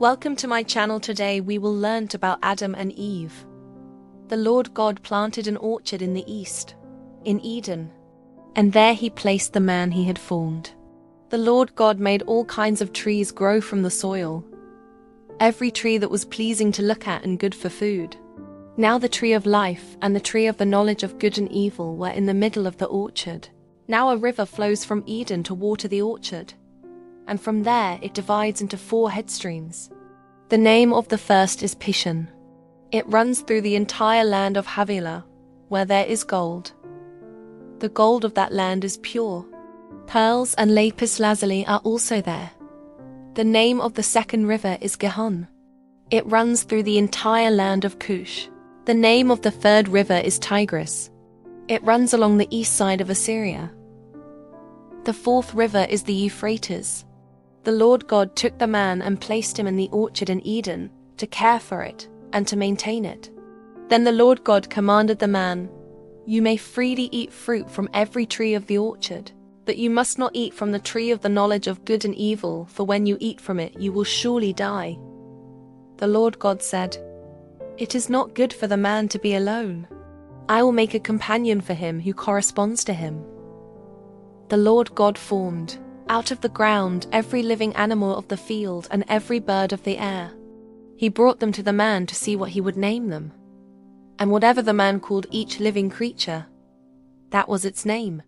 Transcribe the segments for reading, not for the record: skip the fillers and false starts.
Welcome to my channel. Today we will learn about Adam and Eve. The Lord God planted an orchard in the east, in Eden, and there he placed the man he had formed. The Lord God made all kinds of trees grow from the soil, every tree that was pleasing to look at and good for food. Now the tree of life and the tree of the knowledge of good and evil were in the middle of the orchard. Now a river flows from Eden to water the orchard, and from there it divides into 4 headstreams. The name of the first is Pishon. It runs through the entire land of Havilah, where there is gold. The gold of that land is pure. Pearls and lapis lazuli are also there. The name of the second river is Gihon. It runs through the entire land of Cush. The name of the third river is Tigris. It runs along the east side of Assyria. The fourth river is the Euphrates. The Lord God took the man and placed him in the orchard in Eden to care for it and to maintain it. Then the Lord God commanded the man, "You may freely eat fruit from every tree of the orchard, but you must not eat from the tree of the knowledge of good and evil, for when you eat from it you will surely die." The Lord God said, "It is not good for the man to be alone. I will make a companion for him who corresponds to him." The Lord God formed out of the ground every living animal of the field and every bird of the air. He brought them to the man to see what he would name them. And whatever the man called each living creature, that was its name.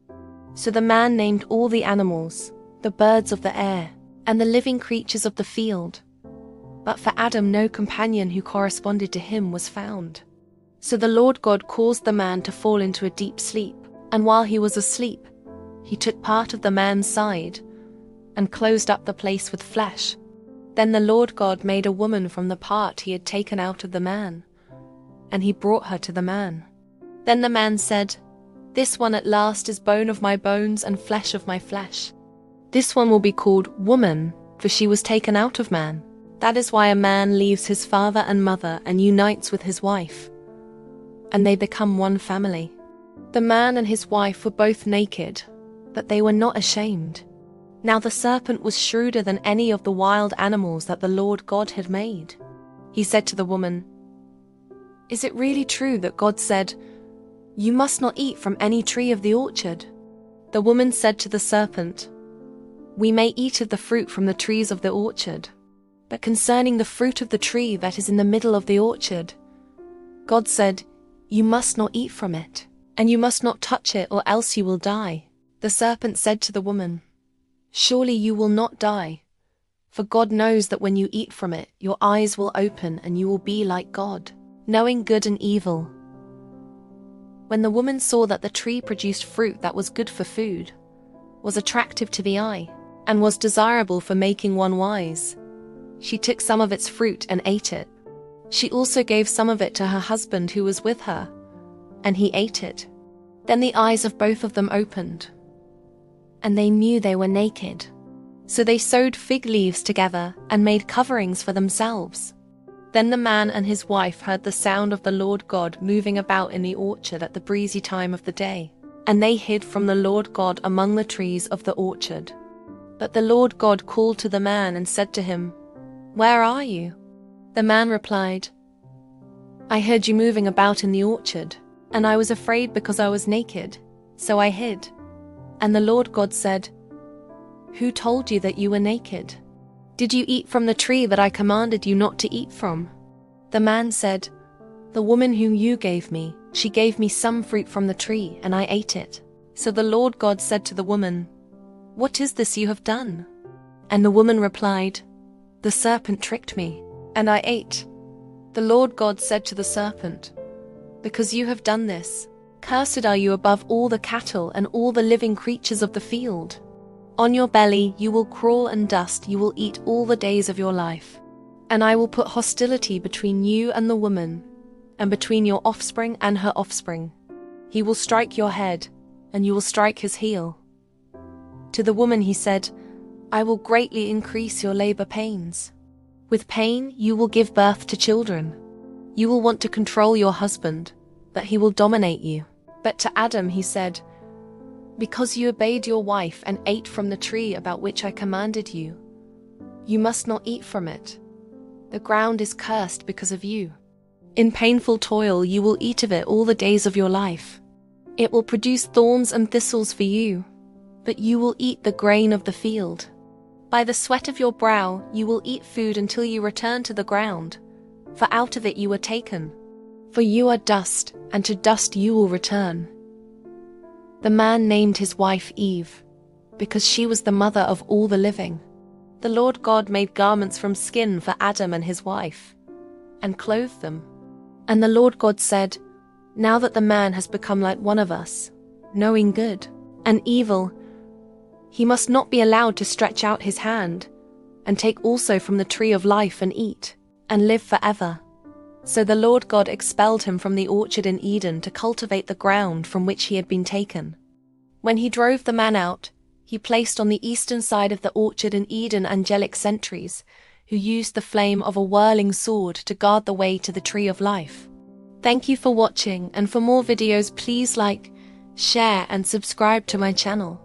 So the man named all the animals, the birds of the air, and the living creatures of the field. But for Adam no companion who corresponded to him was found. So the Lord God caused the man to fall into a deep sleep, and while he was asleep, he took part of the man's side and closed up the place with flesh. Then the Lord God made a woman from the part he had taken out of the man, and he brought her to the man. Then the man said, "This one at last is bone of my bones and flesh of my flesh. This one will be called woman, for she was taken out of man. That is why a man leaves his father and mother and unites with his wife, and they become one family." The man and his wife were both naked, but they were not ashamed. Now the serpent was shrewder than any of the wild animals that the Lord God had made. He said to the woman, "Is it really true that God said, 'You must not eat from any tree of the orchard'?" The woman said to the serpent, "We may eat of the fruit from the trees of the orchard, but concerning the fruit of the tree that is in the middle of the orchard, God said, 'You must not eat from it, and you must not touch it, or else you will die.'" The serpent said to the woman, "Surely you will not die, for God knows that when you eat from it, your eyes will open and you will be like God, knowing good and evil." When the woman saw that the tree produced fruit that was good for food, was attractive to the eye, and was desirable for making one wise, she took some of its fruit and ate it. She also gave some of it to her husband who was with her, and he ate it. Then the eyes of both of them opened, and they knew they were naked. So they sewed fig leaves together and made coverings for themselves. Then the man and his wife heard the sound of the Lord God moving about in the orchard at the breezy time of the day, and they hid from the Lord God among the trees of the orchard. But the Lord God called to the man and said to him, "Where are you?" The man replied, "I heard you moving about in the orchard, and I was afraid because I was naked, so I hid." And the Lord God said, "Who told you that you were naked? Did you eat from the tree that I commanded you not to eat from?" The man said, "The woman whom you gave me, she gave me some fruit from the tree, and I ate it." So the Lord God said to the woman, "What is this you have done?" And the woman replied, "The serpent tricked me, and I ate." The Lord God said to the serpent, "Because you have done this, cursed are you above all the cattle and all the living creatures of the field. On your belly you will crawl, and dust you will eat all the days of your life. And I will put hostility between you and the woman, and between your offspring and her offspring. He will strike your head, and you will strike his heel." To the woman he said, "I will greatly increase your labor pains. With pain you will give birth to children. You will want to control your husband, but he will dominate you." But to Adam he said, "Because you obeyed your wife and ate from the tree about which I commanded you, you must not eat from it. The ground is cursed because of you. In painful toil you will eat of it all the days of your life. It will produce thorns and thistles for you, but you will eat the grain of the field. By the sweat of your brow you will eat food until you return to the ground, for out of it you were taken. For you are dust, and to dust you will return. The man named his wife Eve, because she was the mother of all the living. The Lord God made garments from skin for Adam and his wife, and clothed them. And the Lord God said, "Now that the man has become like one of us, knowing good and evil, he must not be allowed to stretch out his hand and take also from the tree of life and eat, and live forever." So the Lord God expelled him from the orchard in Eden to cultivate the ground from which he had been taken. When he drove the man out, he placed on the eastern side of the orchard in Eden angelic sentries, who used the flame of a whirling sword to guard the way to the tree of life. Thank you for watching, and for more videos please like, share and subscribe to my channel.